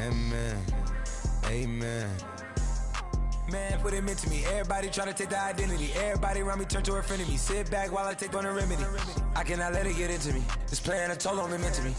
Amen. Amen. Man, put it into me. Everybody trying to take the identity. Everybody around me turn to a friend of me. Sit back while I take on the remedy. I cannot let it get into me. It's playing a toll on me, meant to me.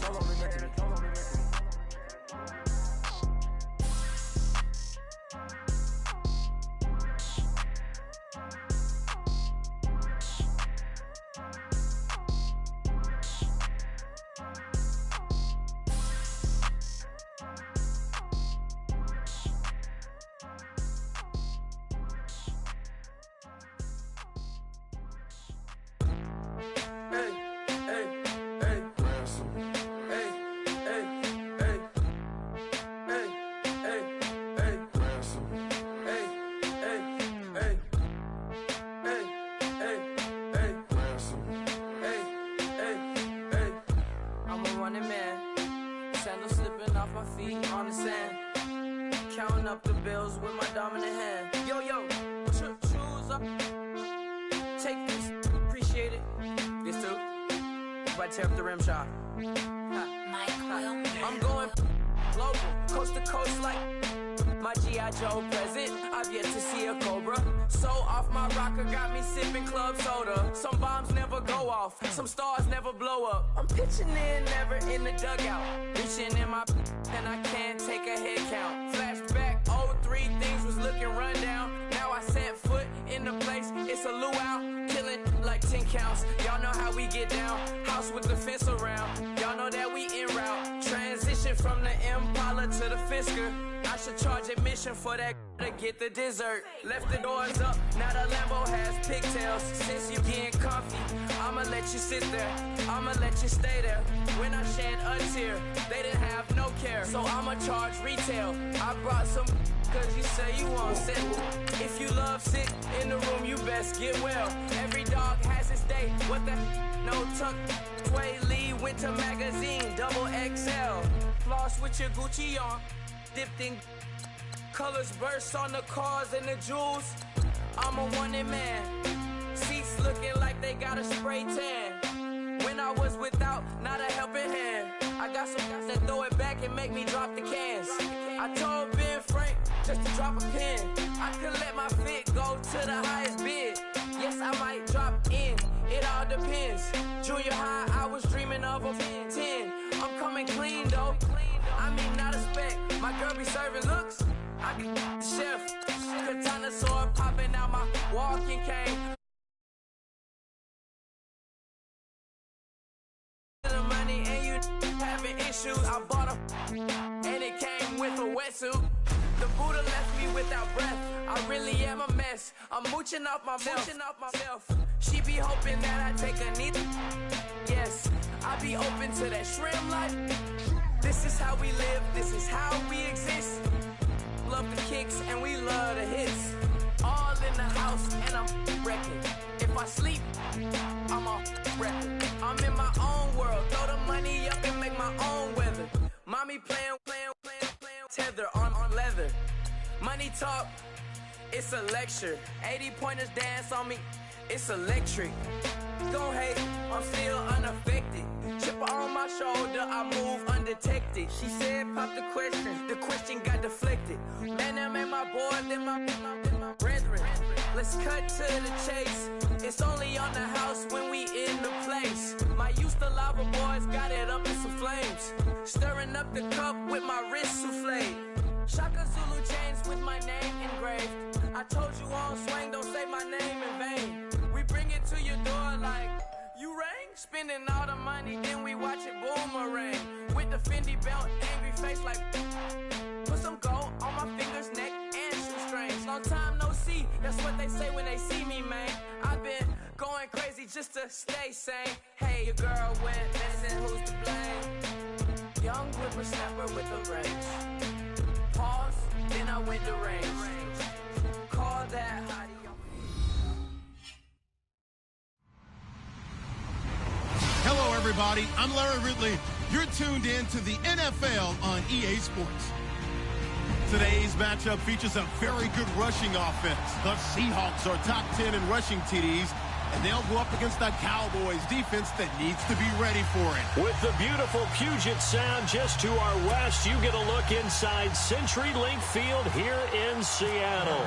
Counting up the bills with my dominant hand. Yo, choose up. Take this, appreciate it. This too. If I tear up the rim shot. I'm going global, coast to coast like my G.I. Joe present. I've yet to see a Cobra. So off my rocker got me sipping club soda. Some bombs never go off, some stars never blow up. I'm pitching in, never in the dugout. Reaching in my and I can't take a head count. Flashback, 03, things was looking run down. Now I set foot in the place, it's a luau. Killing like 10 counts, y'all know how we get down. House with the fence around, y'all know that we en route. Transition from the Impala to the Fisker. I should charge admission for that to get the dessert. Left the doors up, now the Lambo has pigtails. Since you getting comfy, I'ma let you sit there, I'ma let you stay there. When I shed a tear, they didn't have no care, so I'ma charge retail. I brought some cause you say you won't sit. If you love sit in the room, you best get well. Every dog has its day, what the no tuck. Sway Lee, Winter Magazine, double XL. Floss with your Gucci on, dipped in colors burst on the cars and the jewels. I'm a wanted man. Seats looking like they got a spray tan. When I was without, not a helping hand. I got some guys that throw it back and make me drop the cans. I told Ben Frank just to drop a pin. I could let my fit go to the highest bid. Yes, I might drop in, it all depends. Junior high, I was dreaming of a 10. I'm coming clean though. I mean, not a spec. My girl be serving looks. I can the chef. Katana sword popping out my walking cane. The money and you having issues. I bought a and it came with a wetsuit. The Buddha left me without breath. I really am a mess. I'm mooching off myself. She be hoping that I take a knee. Yes, I be open to that shrimp life. This is how we live, this is how we exist. Love the kicks and we love the hits. All in the house and I'm wrecking. If I sleep, I'm off record. I'm in my own world, throw the money up and make my own weather. Mommy playing, tether on leather. Money talk, it's a lecture. 80 pointers dance on me, it's electric. Don't hate, I'm still unaffected. Chipper on my shoulder, I move undetected. She said pop the question got deflected. Man, that made my boy, then my brethren. Let's cut to the chase. It's only on the house when we in the place. My used to lava boys got it up in some flames. Stirring up the cup with my wrist souffle. Shaka Zulu chains with my name engraved. I told you on swing, don't say my name in vain. We bring it to your door like, you rang? Spending all the money, then we watch it boomerang. With the Fendi belt, angry face like, put some gold on my fingers, neck, and shoestrings. Long time no see, that's what they say when they see me, man. I've been going crazy just to stay sane. Hey, your girl went missing, who's to blame? Young whippersnapper with a range. Pause, then I went to range. Call that hottie. Hello, everybody. I'm Larry Ridley. You're tuned in to the NFL on EA Sports. Today's matchup features a very good rushing offense. The Seahawks are top 10 in rushing TDs, and they'll go up against the Cowboys defense that needs to be ready for it. With the beautiful Puget Sound just to our west, you get a look inside CenturyLink Field here in Seattle.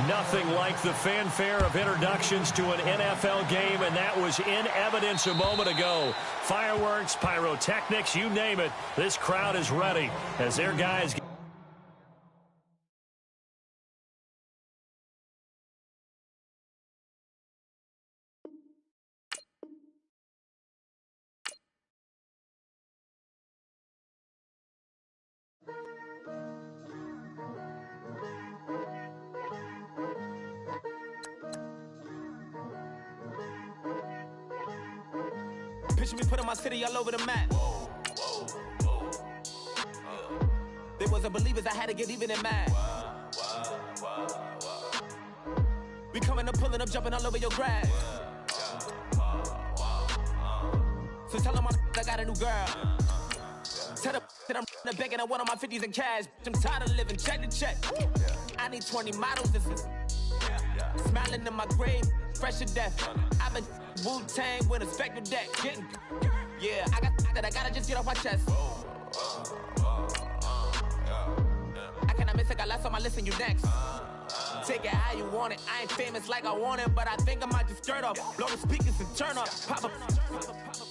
Nothing like the fanfare of introductions to an NFL game, and that was in evidence a moment ago. Fireworks, pyrotechnics, you name it. This crowd is ready as their guys... Picture me putting my city all over the map. They wasn't believers, I had to get even and mad. We coming up, pulling up, jumping all over your grass. So tell them I got a new girl. Tell them that I'm begging on one of my 50s in cash. I'm tired of living check to check. I need 20 models, this is smiling in my grave, fresh to death. I've been Wu-Tang with a spectral deck. Yeah, I gotta just get off my chest. I cannot miss it, got last on my list and you next. Take it how you want it. I ain't famous like I want it, but I think I might just skirt off. Blow the speakers and turn up. Pop up.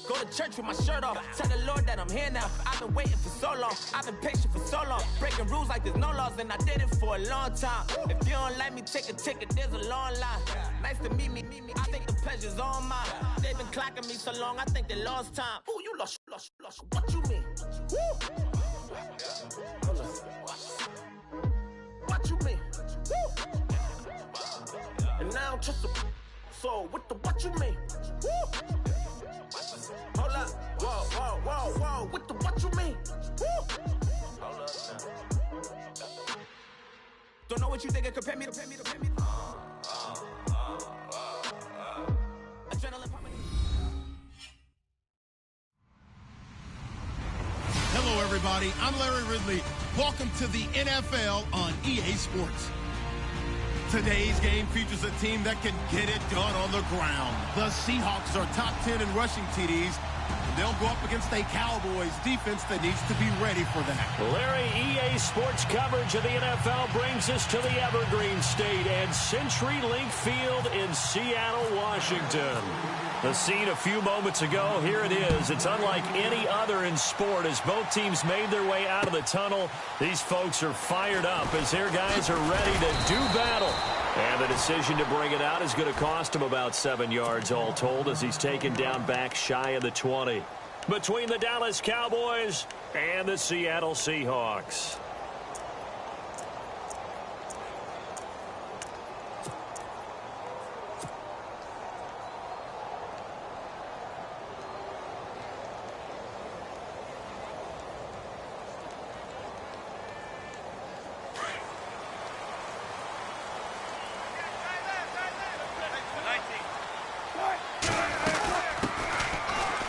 Go to church with my shirt off. Tell the Lord that I'm here now. I've been waiting for so long. I've been patient for so long. Breaking rules like there's no laws, and I did it for a long time. If you don't like me, take a ticket. There's a long line. Nice to meet me. I think the pleasure's all mine. They've been clocking me so long, I think they lost time. Ooh, you lost. What you mean? Woo! What you mean? Woo! And now just the so with the what you mean? Woo! Hold up, whoa, with the what you mean? Woo! Hold up now. Don't know what you think, compare me to Adrenaline pumping. Hello, everybody. I'm Larry Ridley. Welcome to the NFL on EA Sports. Today's game features a team that can get it done on the ground. The Seahawks are top 10 in rushing TDs. They'll go up against a Cowboys defense that needs to be ready for that. Larry, EA Sports coverage of the NFL brings us to the Evergreen State and CenturyLink Field in Seattle, Washington. The scene a few moments ago, here it is. It's unlike any other in sport as both teams made their way out of the tunnel. These folks are fired up as their guys are ready to do battle. And the decision to bring it out is going to cost him about 7 yards all told as he's taken down back shy of the 20. Between the Dallas Cowboys and the Seattle Seahawks.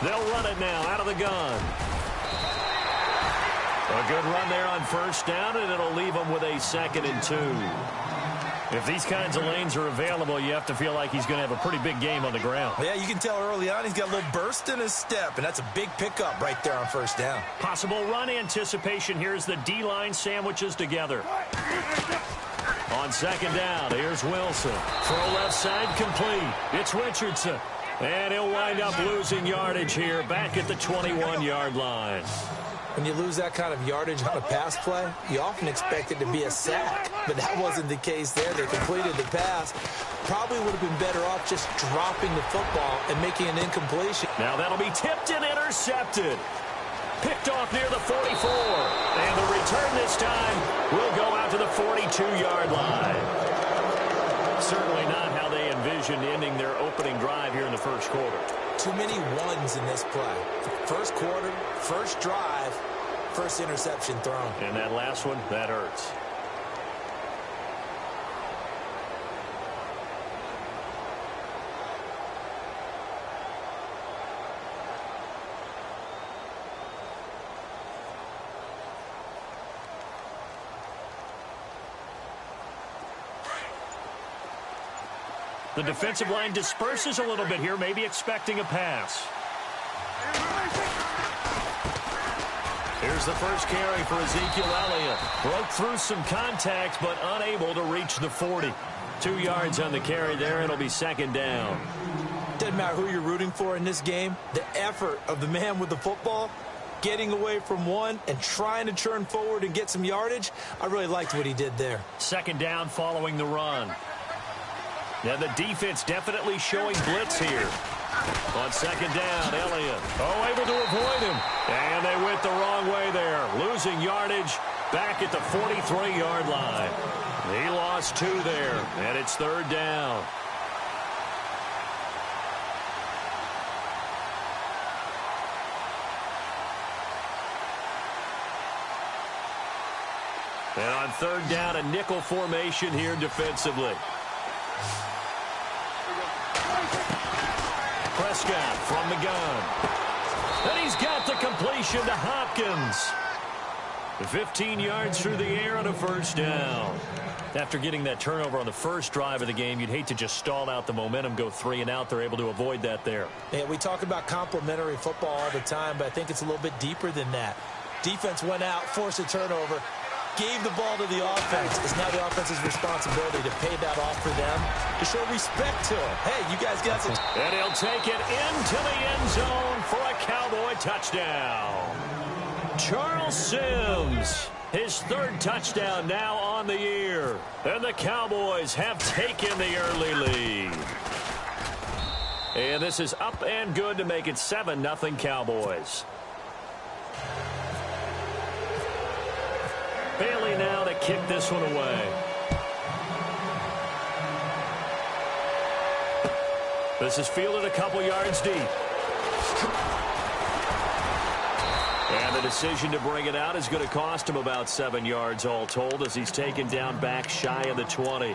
They'll run it now out of the gun. A good run there on first down, and it'll leave them with a 2nd and 2. If these kinds of lanes are available, you have to feel like he's going to have a pretty big game on the ground. Yeah, you can tell early on he's got a little burst in his step, and that's a big pickup right there on first down. Possible run anticipation. Here's the D-line sandwiches together. On 2nd down, here's Wilson. Throw left side complete. It's Richardson. And he'll wind up losing yardage here back at the 21-yard line. When you lose that kind of yardage on a pass play, you often expect it to be a sack. But that wasn't the case there. They completed the pass. Probably would have been better off just dropping the football and making an incompletion. Now that'll be tipped and intercepted. Picked off near the 44. And the return this time will go out to the 42-yard line. Certainly not how they envisioned ending their opening drive here in the first quarter. Too many ones in this play. First quarter, first drive, first interception thrown. And that last one, that hurts. The defensive line disperses a little bit here, maybe expecting a pass. Here's the first carry for Ezekiel Elliott. Broke through some contacts, but unable to reach the 40. 2 yards on the carry there. It'll be second down. Doesn't matter who you're rooting for in this game. The effort of the man with the football, getting away from one and trying to turn forward and get some yardage, I really liked what he did there. Second down following the run. Now the defense definitely showing blitz here. On second down, Elliott. Oh, able to avoid him. And they went the wrong way there. Losing yardage back at the 43-yard line. He lost 2 there, and it's third down. And on third down, a nickel formation here defensively. Prescott from the gun. And he's got the completion to Hopkins. 15 yards through the air on a first down. After getting that turnover on the first drive of the game, you'd hate to just stall out the momentum, go 3 and out. They're able to avoid that there. Yeah, we talk about complementary football all the time, but I think it's a little bit deeper than that. Defense went out, forced a turnover, gave the ball to the offense. It's now the offense's responsibility to pay that off for them, to show respect to them. Hey, you guys got some. And he'll take it into the end zone for a Cowboy touchdown. Charles Sims, his 3rd touchdown now on the year. And the Cowboys have taken the early lead. And this is up and good to make it 7-0 Cowboys. Bailey now to kick this one away. This is fielded a couple yards deep. And the decision to bring it out is going to cost him about 7 yards all told as he's taken down back shy of the 20.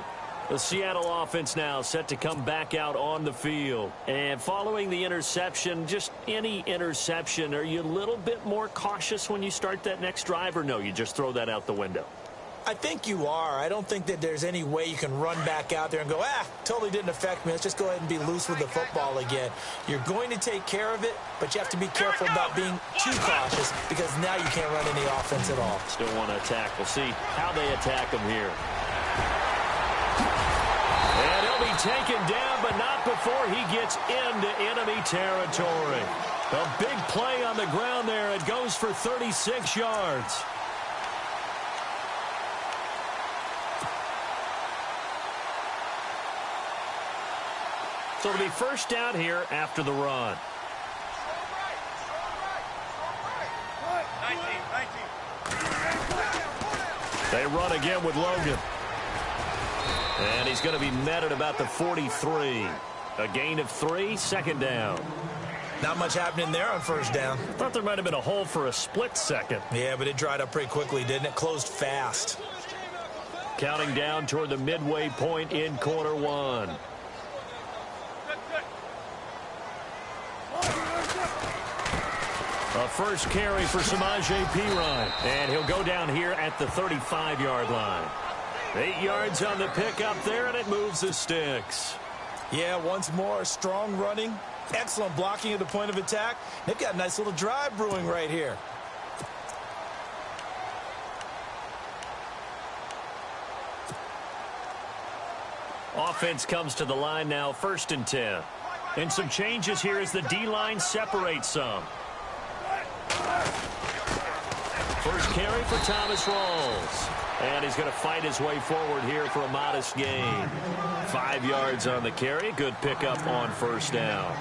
The Seattle offense now set to come back out on the field. And following the interception, just any interception, are you a little bit more cautious when you start that next drive, or no, you just throw that out the window? I think you are. I don't think that there's any way you can run back out there and go, totally didn't affect me. Let's just go ahead and be loose with the football again. You're going to take care of it, but you have to be careful about being too cautious because now you can't run any offense at all. Still want to attack. We'll see how they attack him here. And he'll be taken down, but not before he gets into enemy territory. A big play on the ground there. It goes for 36 yards. So it'll be first down here after the run. 19. They run again with Logan. And he's going to be met at about the 43. A gain of 3, second down. Not much happening there on first down. Thought there might have been a hole for a split second. Yeah, but it dried up pretty quickly, didn't it? Closed fast. Counting down toward the midway point in quarter 1. A first carry for Samaje Perine. And he'll go down here at the 35-yard line. 8 yards on the pickup there, and it moves the sticks. Yeah, once more, strong running. Excellent blocking at the point of attack. They've got a nice little drive brewing right here. Offense comes to the line now, 1st and 10. And some changes here as the D-line separates some. First carry for Thomas Rawls. And he's going to fight his way forward here for a modest gain. 5 yards on the carry. Good pickup on first down.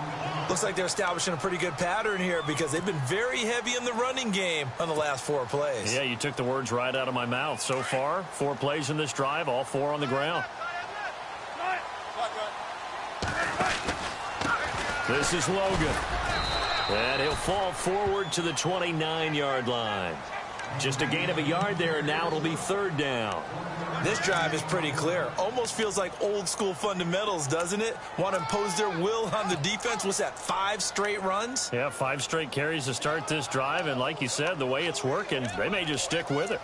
Looks like they're establishing a pretty good pattern here because they've been very heavy in the running game on the last 4 plays. Yeah, you took the words right out of my mouth. So far, 4 plays in this drive, all 4 on the ground. This is Logan. And he'll fall forward to the 29-yard line. Just a gain of a yard there, and now it'll be 3rd down. This drive is pretty clear. Almost feels like old-school fundamentals, doesn't it? Want to impose their will on the defense. What's that, 5 straight runs? Yeah, 5 straight carries to start this drive, and like you said, the way it's working, they may just stick with it.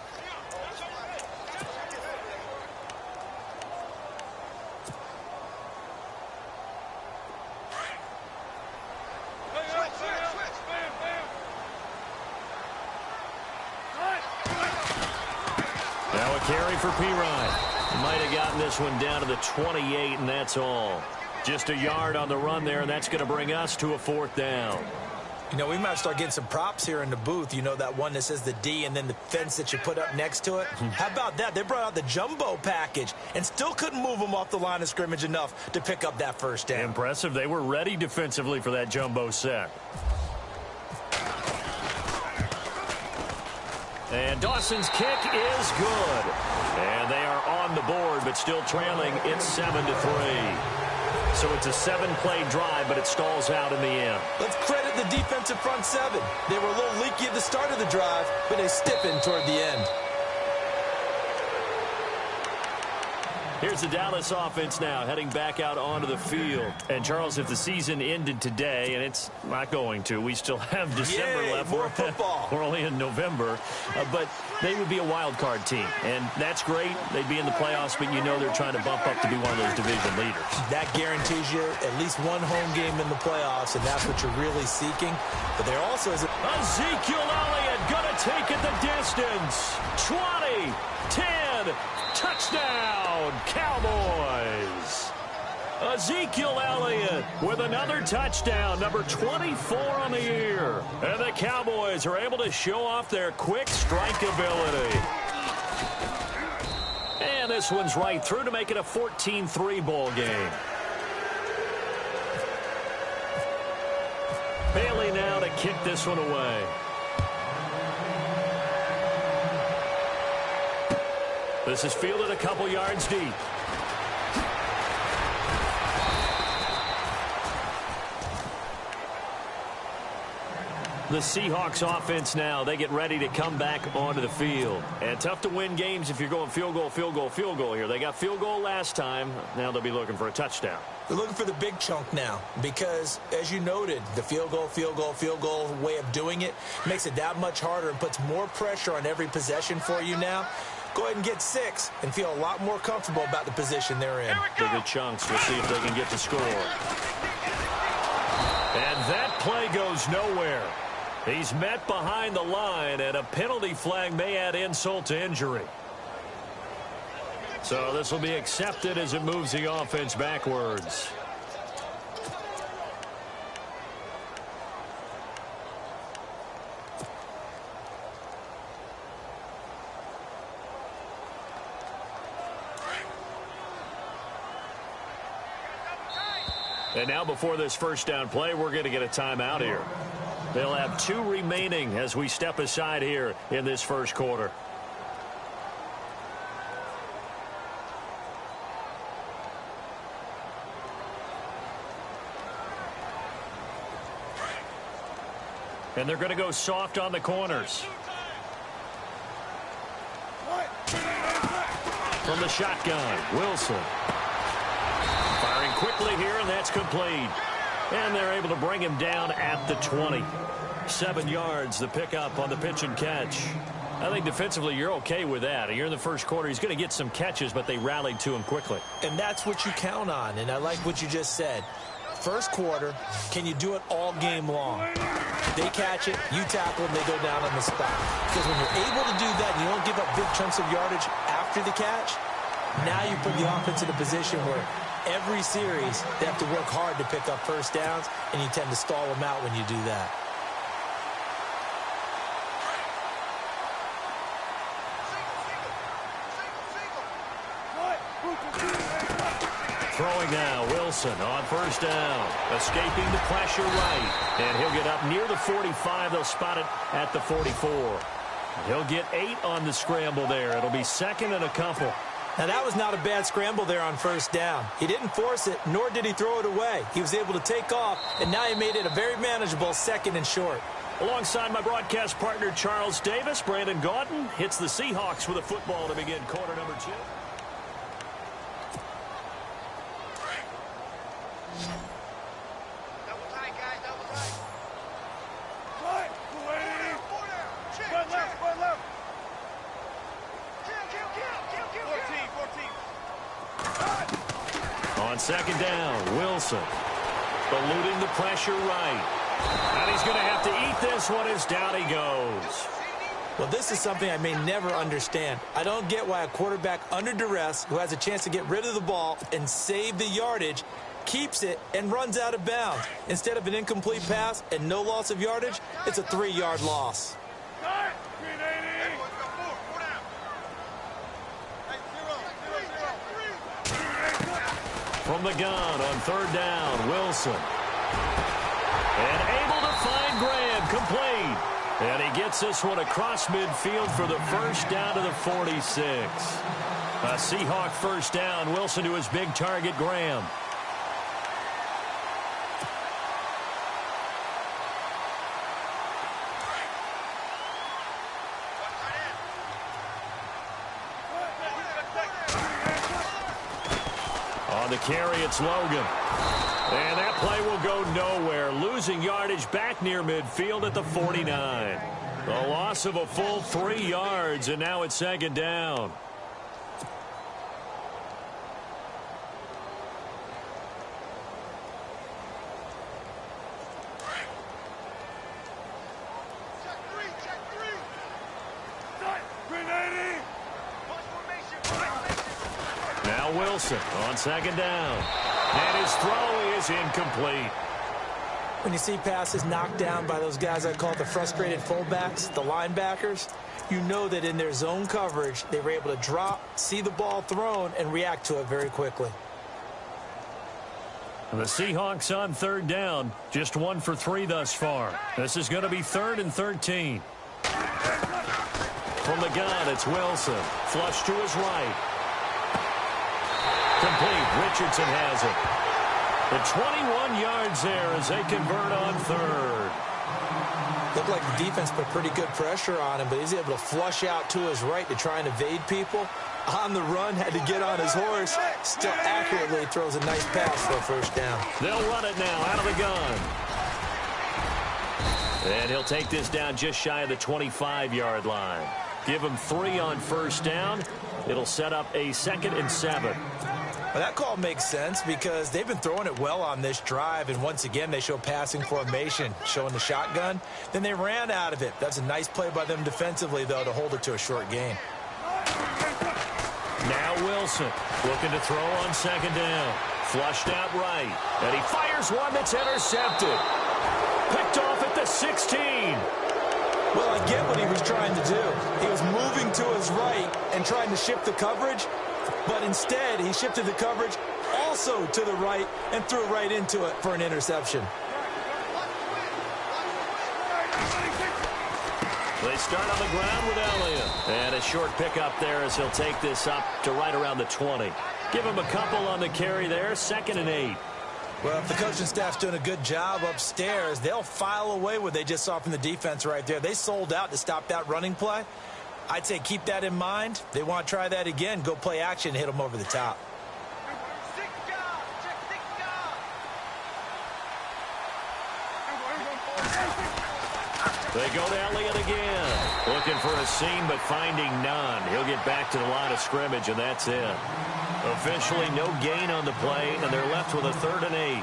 Now a carry for Pirine. Might have gotten this one down to the 28, and that's all. Just a yard on the run there, and that's going to bring us to a 4th down. You know, we might start getting some props here in the booth. You know, that one that says the D and then the fence that you put up next to it? How about that? They brought out the jumbo package and still couldn't move them off the line of scrimmage enough to pick up that first down. Impressive. They were ready defensively for that jumbo set. And Dawson's kick is good. And they are on the board, but still trailing. It's 7-3. So it's a 7-play drive, but it stalls out in the end. Let's credit the defensive front seven. They were a little leaky at the start of the drive, but they stiffened toward the end. Here's the Dallas offense now heading back out onto the field. And, Charles, if the season ended today, and it's not going to, we still have December left. More football. We're only in November. But they would be a wild card team. And that's great. They'd be in the playoffs, but you know they're trying to bump up to be one of those division leaders. That guarantees you at least one home game in the playoffs, and that's what you're really seeking. But there also is Ezekiel Elliott going to take it the distance. 20, 10, touchdown, Cowboys. Ezekiel Elliott with another touchdown, number 24 on the year. And the Cowboys are able to show off their quick strike ability. And this one's right through to make it a 14-3 ball game. Bailey now to kick this one away. This is fielded a couple yards deep. The Seahawks offense now, they get ready to come back onto the field. And tough to win games if you're going field goal, field goal, field goal here. They got field goal last time. Now they'll be looking for a touchdown. They're looking for the big chunk now because, as you noted, the field goal, field goal, field goal way of doing it makes it that much harder and puts more pressure on every possession for you now. Go ahead and get 6 and feel a lot more comfortable about the position they're in. The good chunks. We'll see if they can get the score. And that play goes nowhere. He's met behind the line, and a penalty flag may add insult to injury. So this will be accepted as it moves the offense backwards. And now before this first down play, we're going to get a timeout here. They'll have 2 remaining as we step aside here in this first quarter. And they're going to go soft on the corners. From the shotgun, Wilson. Firing quickly here, and that's complete. And they're able to bring him down at the 20. 7 yards, the pickup on the pitch and catch. I think defensively you're okay with that. You're in the first quarter. He's going to get some catches, but they rallied to him quickly. And that's what you count on, and I like what you just said. First quarter, can you do it all game long? They catch it, you tackle them, they go down on the spot. Because when you're able to do that and you don't give up big chunks of yardage after the catch, now you put the offense in a position where every series they have to work hard to pick up first downs, and you tend to stall them out when you do that. Throwing now, Wilson on first down. Escaping the pressure right. And he'll get up near the 45. They'll spot it at the 44. He'll get 8 on the scramble there. It'll be 2nd and a couple. Now, that was not a bad scramble there on first down. He didn't force it, nor did he throw it away. He was able to take off, and now he made it a very manageable 2nd and short. Alongside my broadcast partner, Charles Davis, Brandon Gaudin hits the Seahawks with a football to begin quarter number 2. On 2nd down, Wilson eluding the pressure right. And he's going to have to eat this one as down he goes. Well, this is something I may never understand. I don't get why a quarterback under duress who has a chance to get rid of the ball and save the yardage keeps it and runs out of bounds. Instead of an incomplete pass and no loss of yardage, it's a 3-yard loss. From the gun on 3rd down, Wilson. And able to find Graham, complete. And he gets this one across midfield for the first down to the 46. A Seahawk first down. Wilson to his big target, Graham. On the carry, it's Logan. And that play will go nowhere. Losing yardage back near midfield at the 49. A loss of a full 3 yards, and now it's 2nd down. Now Wilson on 2nd down. And his throw is incomplete. When you see passes knocked down by those guys I call the frustrated fullbacks, the linebackers, you know that in their zone coverage, they were able to drop, see the ball thrown, and react to it very quickly. The Seahawks on 3rd down, just 1 for 3 thus far. This is going to be 3rd and 13. From the gun, it's Wilson. Flush to his right. Complete. Richardson has it. The 21 yards there as they convert on 3rd. Looked like the defense put pretty good pressure on him, but he's able to flush out to his right to try and evade people. On the run, had to get on his horse. Still accurately throws a nice pass for a first down. They'll run it now out of the gun. And he'll take this down just shy of the 25-yard line. Give him 3 on first down. It'll set up a 2nd and 7. Well, that call makes sense because they've been throwing it well on this drive, and once again they show passing formation, showing the shotgun. Then they ran out of it. That's a nice play by them defensively, though, to hold it to a short gain. Now Wilson looking to throw on 2nd down. Flushed out right. And he fires one that's intercepted. Picked off at the 16. Well, I get what he was trying to do. He was moving to his right and trying to shift the coverage, but instead he shifted the coverage also to the right and threw right into it for an interception. They start on the ground with Elliott. And a short pickup there as he'll take this up to right around the 20. Give him a couple on the carry there, 2nd and 8. Well, if the coaching staff's doing a good job upstairs, they'll file away what they just saw from the defense right there. They sold out to stop that running play. I'd say keep that in mind. They want to try that again, go play action, hit them over the top. They go to Elliott again. Looking for a seam, but finding none. He'll get back to the line of scrimmage, and that's it. Officially no gain on the play, and they're left with a 3rd and 8.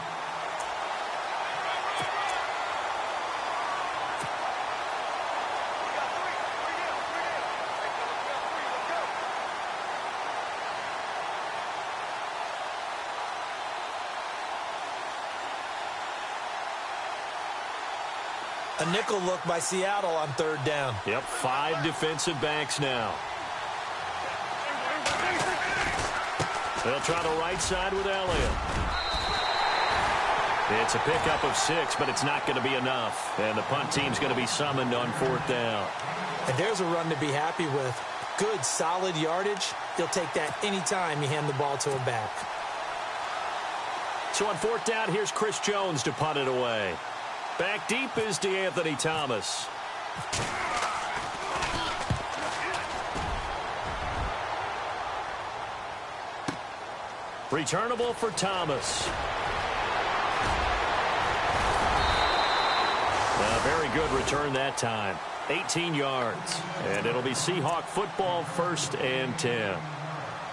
A nickel look by Seattle on 3rd down. Yep, 5 defensive backs now. They'll try the right side with Elliott. It's a pickup of 6, but it's not going to be enough. And the punt team's going to be summoned on 4th down. And there's a run to be happy with. Good, solid yardage. He'll take that anytime you hand the ball to him back. So on 4th down, here's Chris Jones to punt it away. Back deep is DeAnthony Thomas. Returnable for Thomas. A very good return that time. 18 yards. And it'll be Seahawk football, 1st and 10.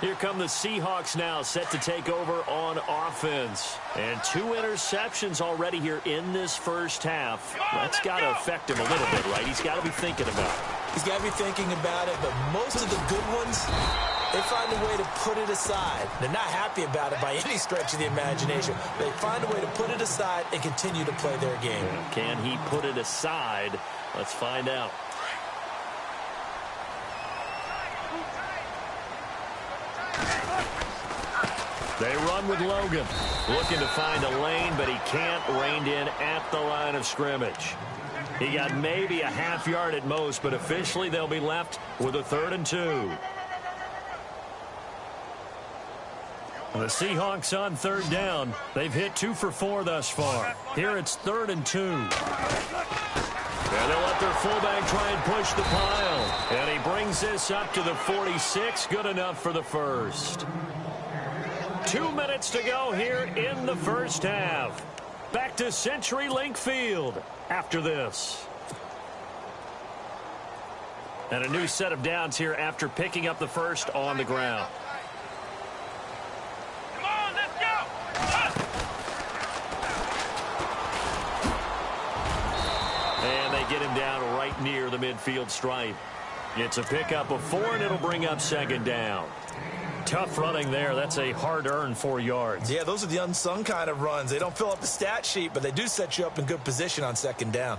Here come the Seahawks now, set to take over on offense. And 2 interceptions already here in this first half. That's got to affect him a little bit, right? He's got to be thinking about it. He's got to be thinking about it, but most of the good ones, they find a way to put it aside. They're not happy about it by any stretch of the imagination. They find a way to put it aside and continue to play their game. Can he put it aside? Let's find out. They run with Logan. Looking to find a lane, but he can't. Reined in at the line of scrimmage. He got maybe a half yard at most, but officially they'll be left with a 3rd and 2. The Seahawks on 3rd down. They've hit 2 for 4 thus far. Here it's 3rd and 2. And they'll let their fullback try and push the pile. And he brings this up to the 46. Good enough for the first. 2 minutes to go here in the first half. Back to CenturyLink Field after this. And a new set of downs here after picking up the first on the ground. Come on, let's go! And they get him down right near the midfield stripe. It's a pickup of 4, and it'll bring up 2nd down. Tough running there. That's a hard-earned 4 yards. Yeah, those are the unsung kind of runs. They don't fill up the stat sheet, but they do set you up in good position on 2nd down.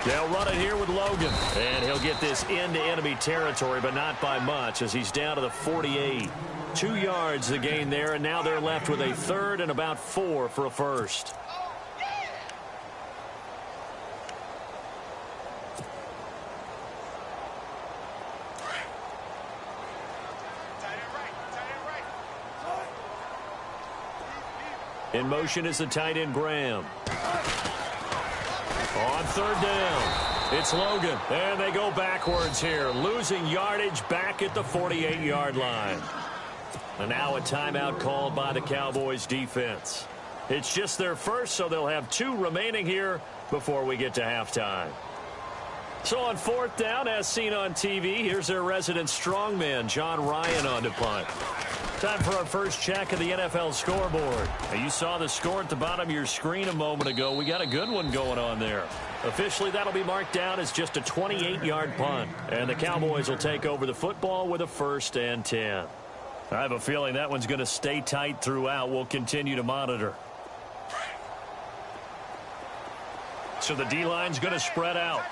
They'll run it here with Logan. And he'll get this into enemy territory, but not by much as he's down to the 48. 2 yards the gain there, and now they're left with a 3rd and about 4 for a first. In motion is the tight end, Graham. On 3rd down, it's Logan. And they go backwards here, losing yardage back at the 48-yard line. And now a timeout called by the Cowboys defense. It's just their first, so they'll have 2 remaining here before we get to halftime. So on 4th down, as seen on TV, here's their resident strongman, John Ryan, on to punt. Time for our first check of the NFL scoreboard. Now, you saw the score at the bottom of your screen a moment ago. We got a good one going on there. Officially, that'll be marked down as just a 28-yard punt. And the Cowboys will take over the football with a 1st and 10. I have a feeling that one's going to stay tight throughout. We'll continue to monitor. So the D-line's going to spread out.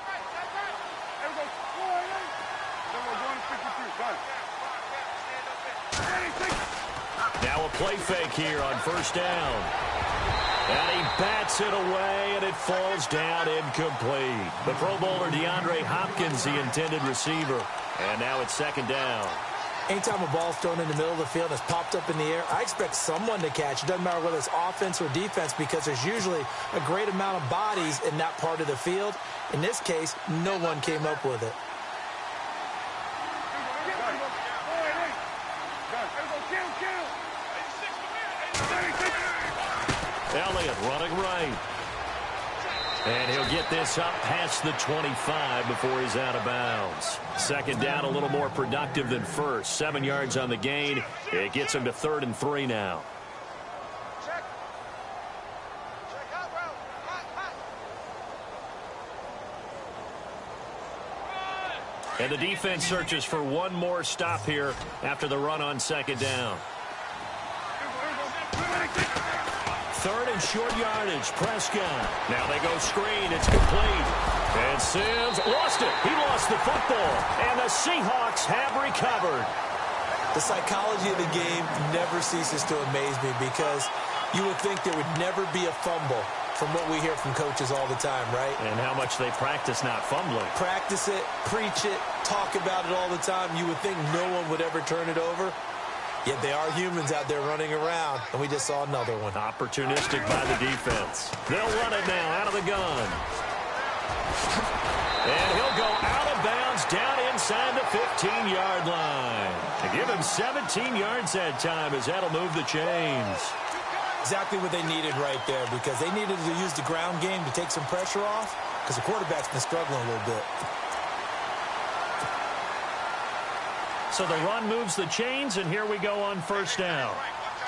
Now a play fake here on 1st down. And he bats it away, and it falls down incomplete. The Pro Bowler DeAndre Hopkins, the intended receiver. And now it's 2nd down. Anytime a ball's thrown in the middle of the field and it's popped up in the air, I expect someone to catch. It doesn't matter whether it's offense or defense because there's usually a great amount of bodies in that part of the field. In this case, no one came up with it. Elliott running right. And he'll get this up past the 25 before he's out of bounds. 2nd down, a little more productive than first. 7 yards on the gain. It gets him to 3rd and 3 now. And the defense searches for one more stop here after the run on 2nd down. 3rd and short yardage. Prescott. Now they go screen. It's complete. And Sims lost it. He lost the football. And the Seahawks have recovered. The psychology of the game never ceases to amaze me because you would think there would never be a fumble from what we hear from coaches all the time, right? And how much they practice not fumbling. Practice it, preach it, talk about it all the time. You would think no one would ever turn it over. Yet they are humans out there running around, and we just saw another one. Opportunistic by the defense. They'll run it now out of the gun. And he'll go out of bounds down inside the 15-yard line. To give him 17 yards that time as that'll move the chains. Exactly what they needed right there because they needed to use the ground game to take some pressure off because the quarterback's been struggling a little bit. So the run moves the chains, and here we go on 1st down.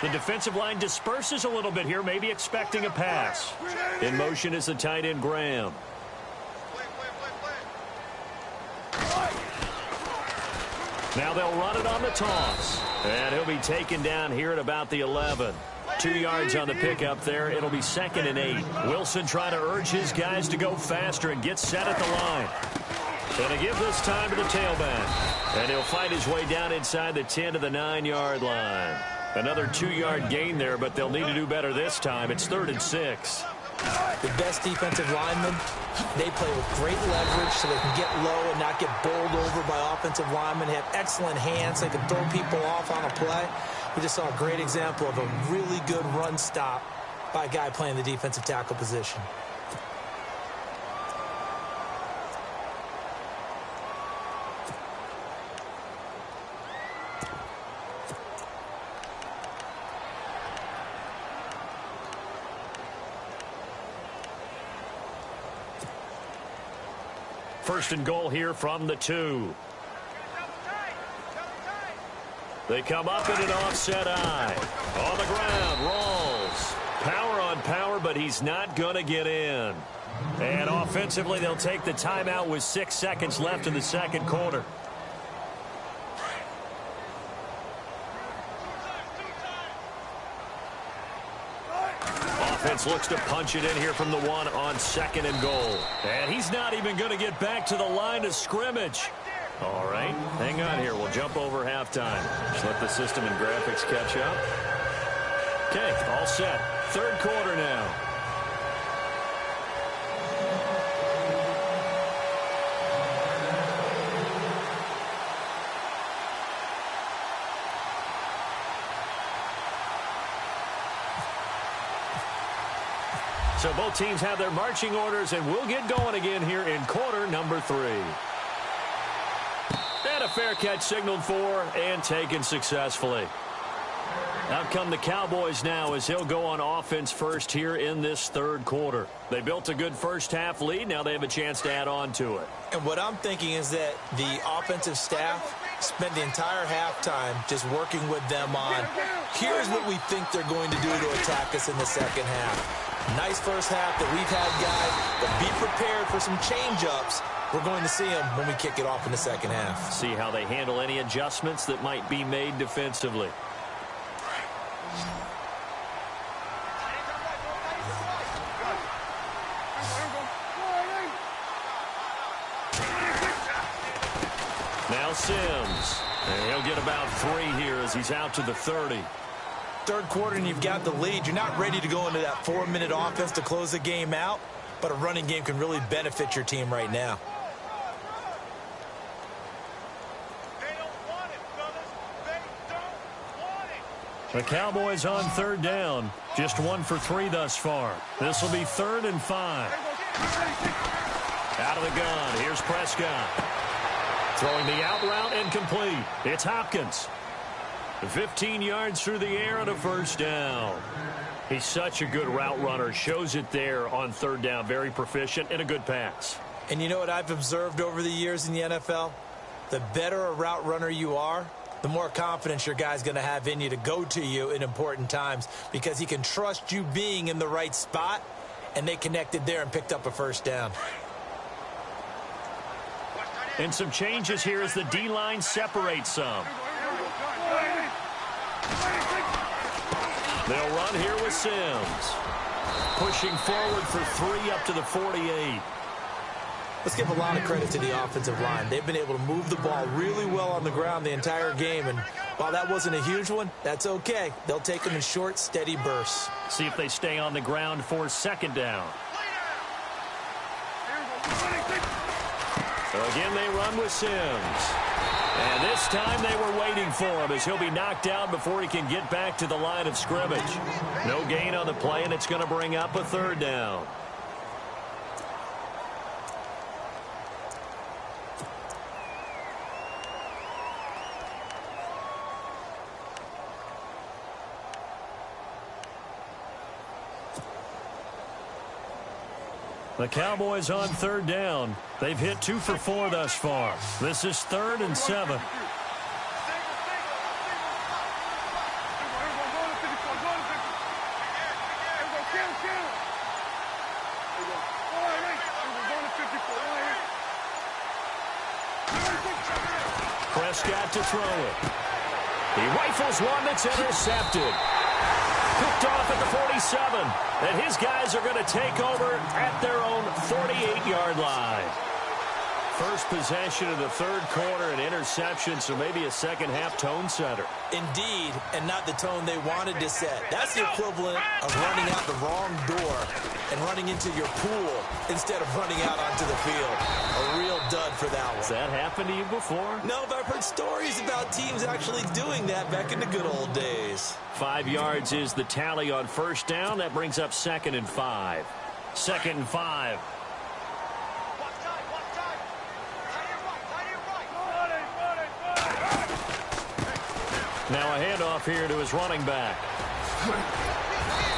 The defensive line disperses a little bit here, maybe expecting a pass. In motion is the tight end, Graham. Now they'll run it on the toss. And he'll be taken down here at about the 11. 2 yards on the pickup there. It'll be 2nd and 8. Wilson trying to urge his guys to go faster and get set at the line. Going to give this time to the tailback. And he'll fight his way down inside the 10 to the 9-yard line. Another 2-yard gain there, but they'll need to do better this time. It's 3rd and 6. The best defensive linemen, they play with great leverage so they can get low and not get bowled over by offensive linemen. They have excellent hands. They can throw people off on a play. We just saw a great example of a really good run stop by a guy playing the defensive tackle position. First and goal here from the 2. They come up in an offset eye. On the ground, rolls. Power on power, but he's not going to get in. And offensively, they'll take the timeout with 6 seconds left in the second quarter. Offense looks to punch it in here from the 1 on 2nd and goal. And he's not even going to get back to the line of scrimmage. All right, hang on here. We'll jump over halftime. Just let the system and graphics catch up. Okay, all set. Third quarter now. So both teams have their marching orders, and we'll get going again here in quarter number 3. And a fair catch signaled for and taken successfully. Out come the Cowboys now as he'll go on offense first here in this third quarter. They built a good first-half lead. Now they have a chance to add on to it. And what I'm thinking is that the offensive staff spent the entire halftime just working with them on, here's what we think they're going to do to attack us in the second half. Nice first half that we've had, guys, but be prepared for some change-ups. We're going to see them when we kick it off in the second half. See how they handle any adjustments that might be made defensively. Now Sims. And he'll get about 3 here as he's out to the 30. Third quarter and you've got the lead. You're not ready to go into that 4-minute offense to close the game out, but a running game can really benefit your team right now. The Cowboys on third down. Just 1 for 3 thus far. This will be 3rd and 5. Out of the gun. Here's Prescott. Throwing the out route and complete. It's Hopkins. 15 yards through the air and a first down. He's such a good route runner. Shows it there on third down. Very proficient and a good pass. And you know what I've observed over the years in the NFL? The better a route runner you are, the more confidence your guy's going to have in you to go to you in important times because he can trust you being in the right spot, and they connected there and picked up a first down. And some changes here as the D-line separates some. They'll run here with Sims. Pushing forward for 3 up to the 48. Let's give a lot of credit to the offensive line. They've been able to move the ball really well on the ground the entire game. And while that wasn't a huge one, that's okay. They'll take them in short, steady bursts. See if they stay on the ground for 2nd down. So again, they run with Sims. And this time they were waiting for him as he'll be knocked down before he can get back to the line of scrimmage. No gain on the play, and it's going to bring up a 3rd down. The Cowboys on 3rd down. They've hit 2 for 4 thus far. This is 3rd and 7. Prescott to throw it. He rifles one that's intercepted. Picked off at the 47. And his guys are going to take over at their own 48-yard line. First possession of the third quarter, an interception, so maybe a second-half tone setter. Indeed, and not the tone they wanted to set. That's the equivalent of running out the wrong door and running into your pool instead of running out onto the field. A real dud for that one. Has that happened to you before? No, but I've heard stories about teams actually doing that back in the good old days. 5 yards is the tally on first down. That brings up 2nd and 5. 2nd and 5. Now a handoff here to his running back.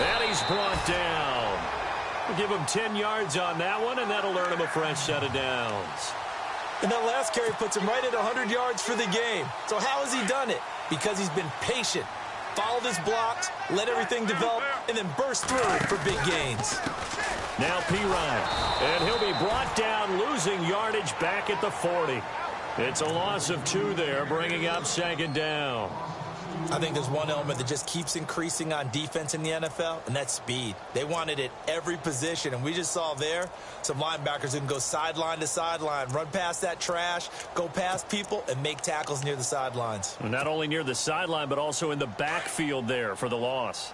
And he's brought down. We'll give him 10 yards on that one, and that'll earn him a fresh set of downs. And that last carry puts him right at 100 yards for the game. So how has he done it? Because he's been patient, followed his blocks, let everything develop, and then burst through for big gains. Now Pirine, and he'll be brought down, losing yardage back at the 40. It's a loss of 2 there, bringing up 2nd down. I think there's one element that just keeps increasing on defense in the NFL, and that's speed. They want it at every position, and we just saw there some linebackers who can go sideline to sideline, run past that trash, go past people, and make tackles near the sidelines. And not only near the sideline, but also in the backfield there for the loss.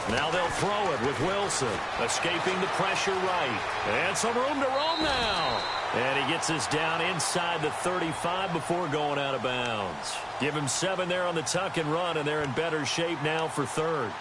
Now they'll throw it with Wilson, escaping the pressure right. And some room to roam now. And he gets us down inside the 35 before going out of bounds. Give him 7 there on the tuck and run, and they're in better shape now for 3rd.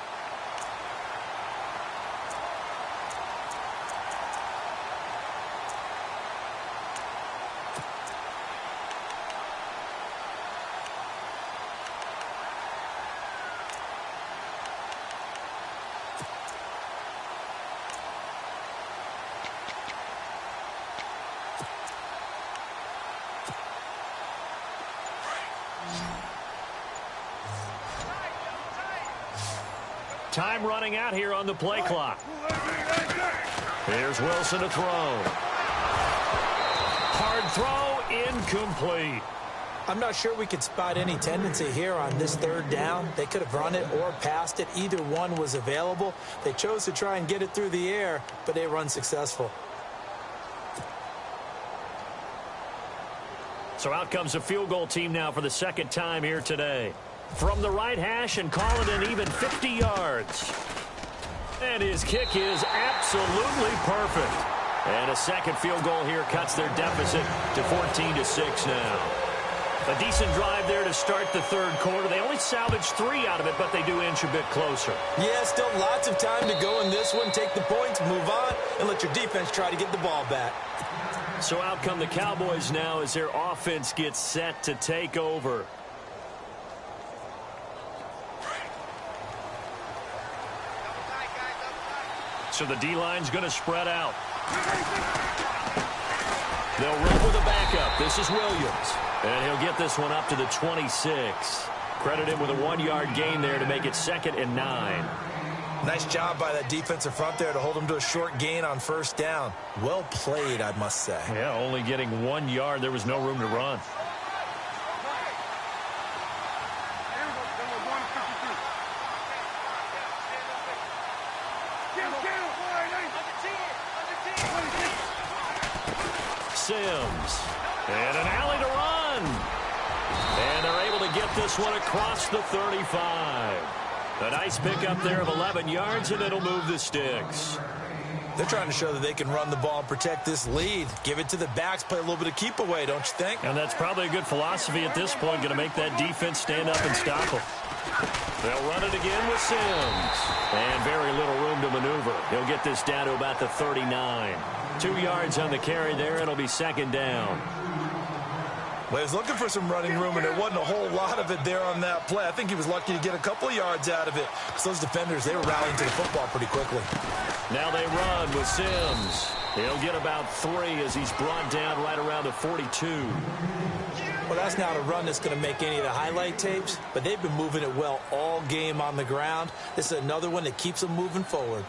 Time running out here on the play clock. Here's Wilson to throw. Hard throw, incomplete. I'm not sure we could spot any tendency here on this 3rd down. They could have run it or passed it. Either one was available. They chose to try and get it through the air, but they were unsuccessful. So out comes a field goal team now for the 2nd time here today. From the right hash and call it an even 50 yards. And his kick is absolutely perfect. And a 2nd field goal here cuts their deficit to 14-6 now. A decent drive there to start the 3rd quarter. They only salvaged 3 out of it, but they do inch a bit closer. Yeah, still lots of time to go in this one. Take the points, move on, and let your defense try to get the ball back. So out come the Cowboys now as their offense gets set to take over. So the D-line's going to spread out. They'll run with a backup. This is Williams. And he'll get this one up to the 26. Credit him with a 1-yard gain there to make it 2nd and 9. Nice job by that defensive front there to hold him to a short gain on 1st down. Well played, I must say. Yeah, only getting 1 yard. There was no room to run. Sims. And an alley to run. And they're able to get this one across the 35. A nice pickup there of 11 yards, and it'll move the sticks. They're trying to show that they can run the ball and protect this lead. Give it to the backs, play a little bit of keep away, don't you think? And that's probably a good philosophy at this point, going to make that defense stand up and stop them. They'll run it again with Sims. And very little room to maneuver. He'll get this down to about the 39. 2 yards on the carry there. It'll be 2nd down. Well, he was looking for some running room, and there wasn't a whole lot of it there on that play. I think he was lucky to get a couple of yards out of it. Because those defenders, they were rallying to the football pretty quickly. Now they run with Sims. He'll get about 3 as he's brought down right around the 42. Well, that's not a run that's going to make any of the highlight tapes, but they've been moving it well all game on the ground. This is another one that keeps them moving forward.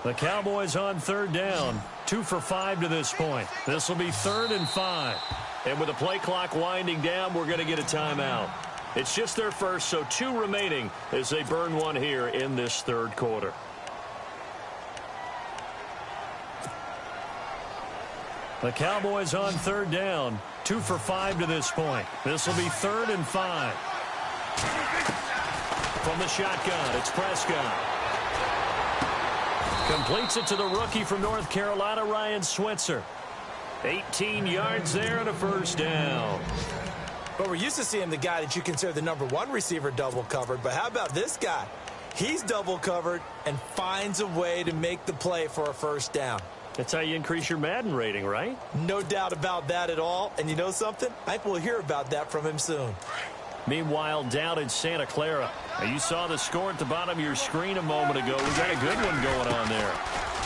The Cowboys on 3rd down. 2 for 5 to this point. This will be 3rd and 5. And with the play clock winding down, we're going to get a timeout. It's just their first, so 2 remaining as they burn one here in this 3rd quarter. The Cowboys on 3rd down. 2 for 5 to this point. This will be 3rd and 5. From the shotgun, it's Prescott. Completes it to the rookie from North Carolina, Ryan Switzer. 18 yards there and a first down. But we're used to seeing the guy that you consider the #1 receiver double covered. But how about this guy? He's double covered and finds a way to make the play for a first down. That's how you increase your Madden rating, right? No doubt about that at all. And you know something? I think we'll hear about that from him soon. Meanwhile, down in Santa Clara. Now, you saw the score at the bottom of your screen a moment ago. We got a good one going on there.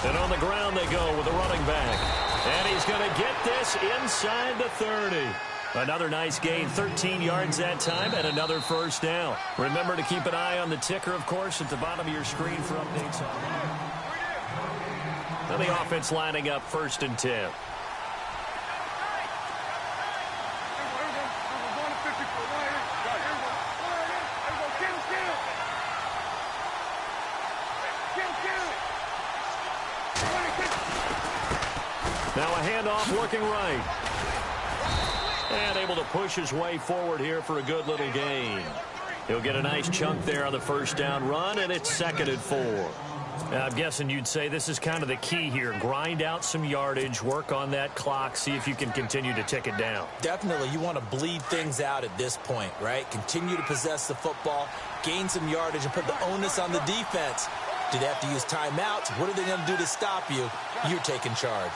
And on the ground they go with the running back. And he's going to get this inside the 30. Another nice gain, 13 yards that time, and another first down. Remember to keep an eye on the ticker, of course, at the bottom of your screen for updates on that. And the offense lining up 1st and 10. Now a handoff working right. And able to push his way forward here for a good little gain. He'll get a nice chunk there on the first down run, and it's 2nd and 4. Now, I'm guessing you'd say this is kind of the key here. Grind out some yardage, work on that clock, see if you can continue to tick it down. Definitely, you want to bleed things out at this point, right? Continue to possess the football, gain some yardage, and put the onus on the defense. Do they have to use timeouts? What are they going to do to stop you? You're taking charge.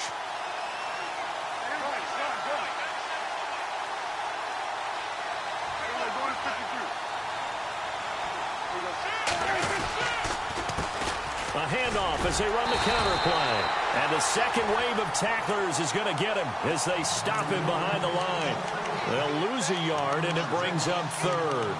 A handoff as they run the counter play. And the second wave of tacklers is going to get him as they stop him behind the line. They'll lose a yard, and it brings up 3rd.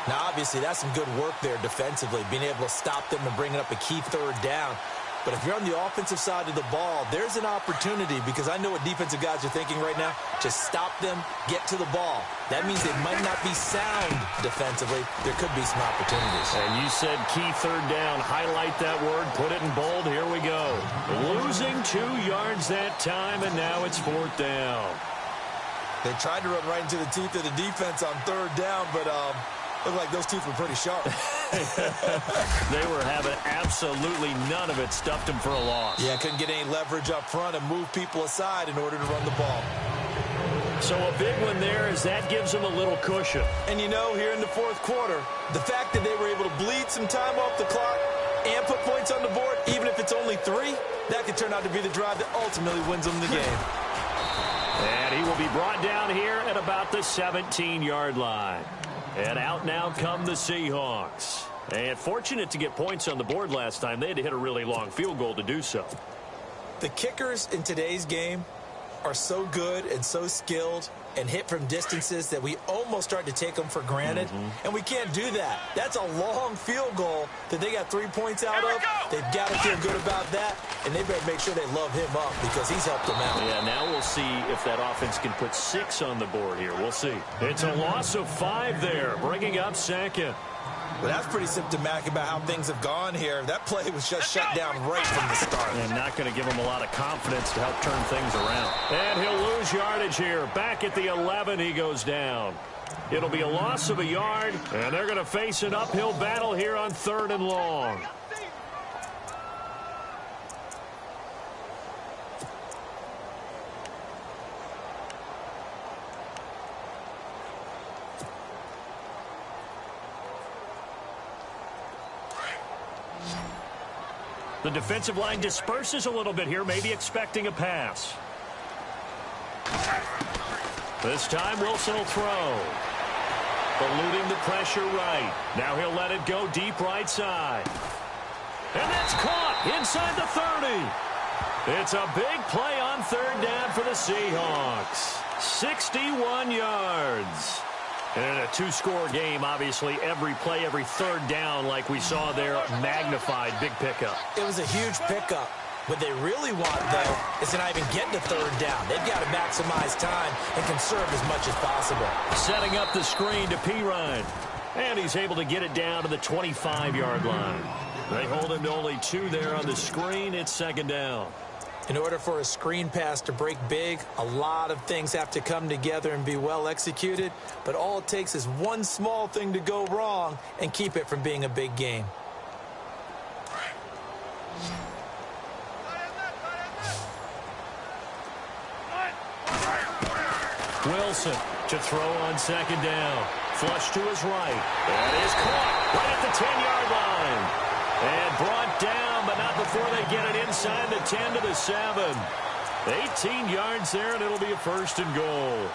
Now, obviously, that's some good work there defensively, being able to stop them and bringing up a key 3rd down. But if you're on the offensive side of the ball, there's an opportunity, because I know what defensive guys are thinking right now. Just stop them, get to the ball. That means they might not be sound defensively. There could be some opportunities. And you said key 3rd down. Highlight that word. Put it in bold. Here we go. Losing 2 yards that time, and now it's 4th down. They tried to run right into the teeth of the defense on 3rd down, but looked like those teeth were pretty sharp. They were having absolutely none of it. Stuffed them for a loss. Yeah, couldn't get any leverage up front and move people aside in order to run the ball. So a big one there as that gives them a little cushion. And you know, here in the 4th quarter, the fact that they were able to bleed some time off the clock and put points on the board, even if it's only 3, that could turn out to be the drive that ultimately wins them the game. And he will be brought down here at about the 17-yard line. And out now come the Seahawks. And fortunate to get points on the board last time. They had to hit a really long field goal to do so. The kickers in today's game are so good and so skilled and hit from distances that we almost start to take them for granted. And we can't do that. That's a long field goal that they got 3 points out of. They've got to feel good about that, and they better make sure they love him up because he's helped them out. Yeah, now we'll see if that offense can put 6 on the board here. We'll see. It's a loss of 5 there, bringing up 2nd. Well, that's pretty symptomatic about how things have gone here. That play was just shut down right from the start. And not going to give him a lot of confidence to help turn things around. And he'll lose yardage here. Back at the 11, he goes down. It'll be a loss of a yard, and they're going to face an uphill battle here on 3rd and long. The defensive line disperses a little bit here, maybe expecting a pass. This time, Wilson will throw. Eluding the pressure right. Now he'll let it go deep right side. And that's caught inside the 30. It's a big play on third down for the Seahawks. 61 yards. And in a two-score game, obviously, every play, every third down, like we saw there, magnified, big pickup. It was a huge pickup. What they really want, though, is to not even get to third down. They've got to maximize time and conserve as much as possible. Setting up the screen to Pirine. And he's able to get it down to the 25-yard line. They hold him to only 2 there on the screen. It's second down. In order for a screen pass to break big, a lot of things have to come together and be well executed. But all it takes is one small thing to go wrong and keep it from being a big game. Wilson to throw on second down. Flush to his right. That is caught right at the 10-yard line. And brought down, but not before they get it inside the 10 to the 7. 18 yards there, and it'll be a first and goal.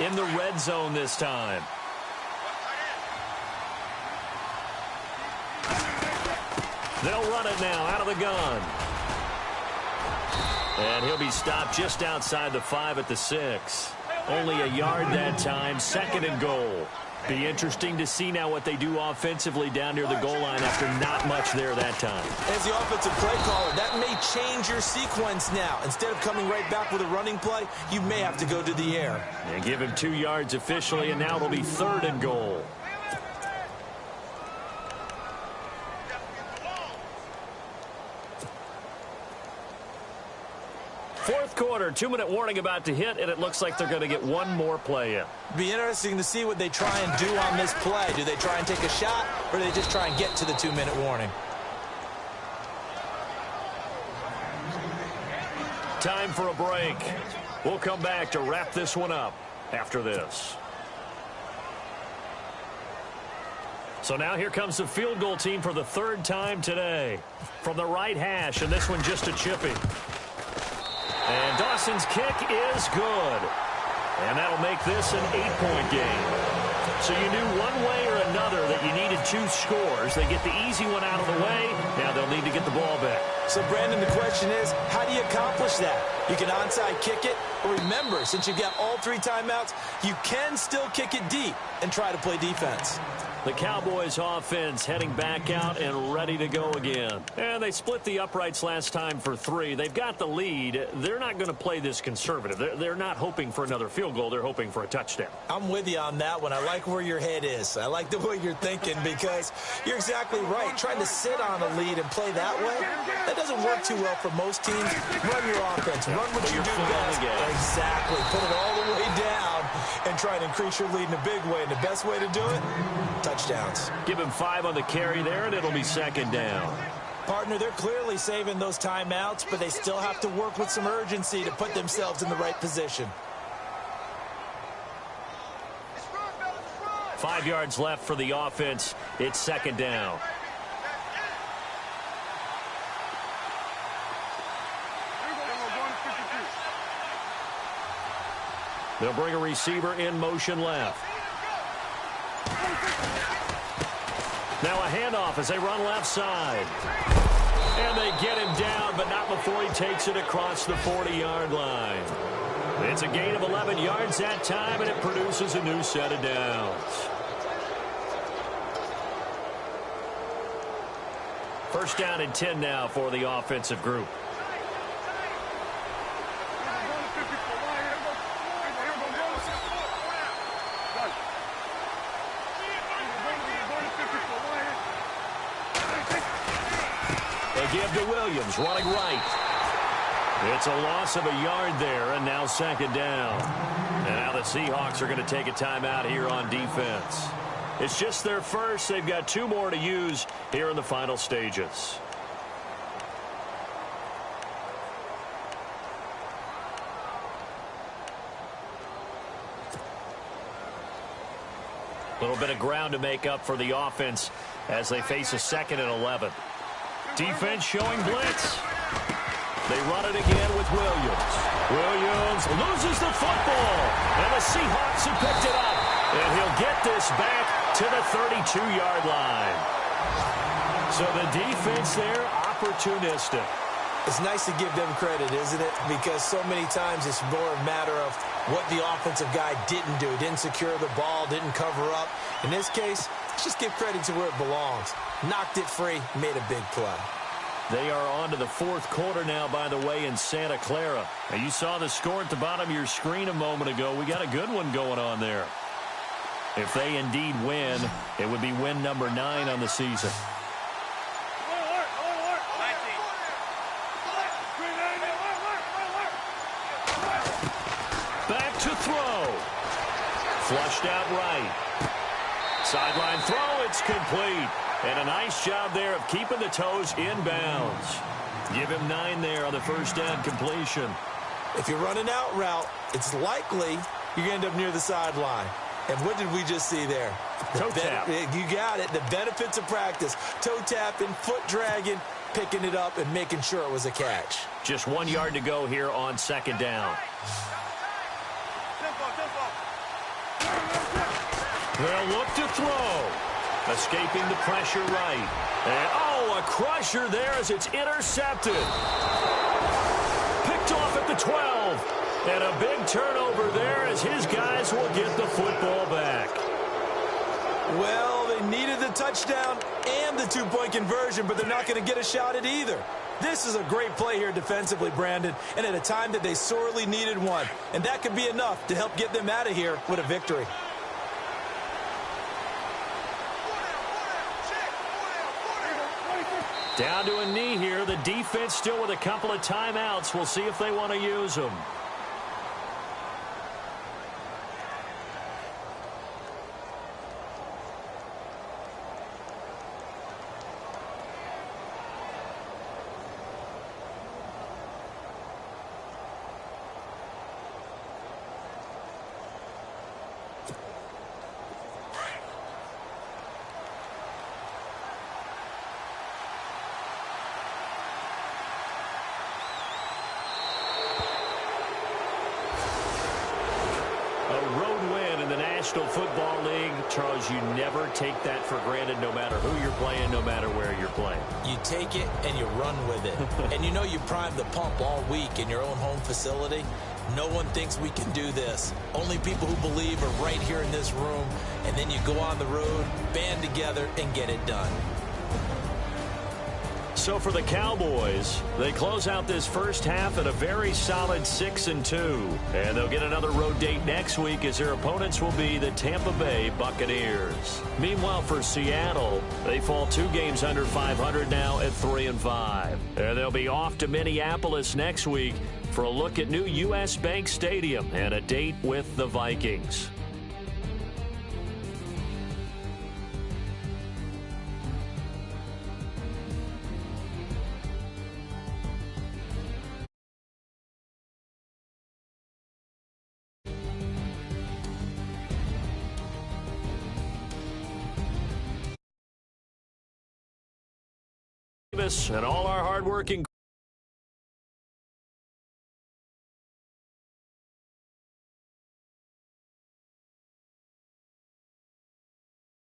In the red zone this time. They'll run it now out of the gun. And he'll be stopped just outside the 5 at the 6. Only a yard that time, second and goal. Be interesting to see now what they do offensively down near the goal line after not much there that time. As the offensive play caller, that may change your sequence now. Instead of coming right back with a running play, you may have to go to the air. And give him 2 yards officially, and now it'll be third and goal. Fourth quarter, 2-minute warning about to hit, and it looks like they're going to get one more play in. Be interesting to see what they try and do on this play. Do they try and take a shot, or do they just try and get to the 2-minute warning? Time for a break. We'll come back to wrap this one up after this. So now here comes the field goal team for the third time today. From the right hash, and this one just a chippy. And Dawson's kick is good. And that'll make this an 8-point game. So you knew one way or another that you needed 2 scores. They get the easy one out of the way. Now they'll need to get the ball back. So, Brandon, the question is, how do you accomplish that? You can onside kick it. But remember, since you've got all 3 timeouts, you can still kick it deep and try to play defense. The Cowboys offense heading back out and ready to go again. And they split the uprights last time for 3. They've got the lead. They're not going to play this conservative. They're not hoping for another field goal. They're hoping for a touchdown. I'm with you on that one. I like where your head is. I like the way you're thinking because you're exactly right. Trying to sit on a lead and play that way, that doesn't work too well for most teams. Run your offense. Run what you do best. Exactly. Put it all the way down and try and increase your lead in a big way. And the best way to do it, touchdowns. Give him 5 on the carry there, and it'll be second down. Partner, they're clearly saving those timeouts, but they still have to work with some urgency to put themselves in the right position. 5 yards left for the offense. It's second down. They'll bring a receiver in motion left. Now a handoff as they run left side. And they get him down, but not before he takes it across the 40-yard line. It's a gain of 11 yards that time, and it produces a new set of downs. First down and 10 now for the offensive group. Give to Williams, running right. It's a loss of a yard there, and now second down. And now the Seahawks are going to take a timeout here on defense. It's just their first. They've got 2 more to use here in the final stages. little bit of ground to make up for the offense as they face a 2nd and 11. Defense showing blitz. They run it again with Williams. Williams loses the football, and the Seahawks have picked it up. And he'll get this back to the 32-yard line. So the defense there, opportunistic. It's nice to give them credit, isn't it? Because so many times it's more a matter of what the offensive guy didn't do. Didn't secure the ball, didn't cover up. In this case, let's just give credit to where it belongs. Knocked it free, made a big play. They are on to the 4th quarter now, by the way, in Santa Clara. Now, you saw the score at the bottom of your screen a moment ago. We got a good one going on there. If they indeed win, it would be win number 9 on the season. Back to throw. Flushed out right. Sideline throw, it's complete. And a nice job there of keeping the toes in bounds. Give him 9 there on the first down completion. If you're running out route, it's likely you're going to end up near the sideline. And what did we just see there? Toe tap. You got it. The benefits of practice. Toe tapping, foot dragging, picking it up, and making sure it was a catch. Just 1 yard to go here on 2nd down. They'll look to throw. Escaping the pressure right. And, a crusher there as it's intercepted. Picked off at the 12. And a big turnover there as his guys will get the football back. Well, they needed the touchdown and the 2-point conversion, but they're not going to get a shot at either. This is a great play here defensively, Brandon, and at a time that they sorely needed one. And that could be enough to help get them out of here with a victory. Down to a knee here. The defense still with a couple of timeouts. We'll see if they want to use them. Football League, Charles, you never take that for granted no matter who you're playing, no matter where you're playing. You take it and you run with it. And you know you primed the pump all week in your own home facility. No one thinks we can do this. Only people who believe are right here in this room. And then you go on the road, band together, and get it done. So for the Cowboys, they close out this first half at a very solid 6-2. And they'll get another road date next week as their opponents will be the Tampa Bay Buccaneers. Meanwhile, for Seattle, they fall 2 games under 500 now at 3-5. And they'll be off to Minneapolis next week for a look at new U.S. Bank Stadium and a date with the Vikings. And all our hardworking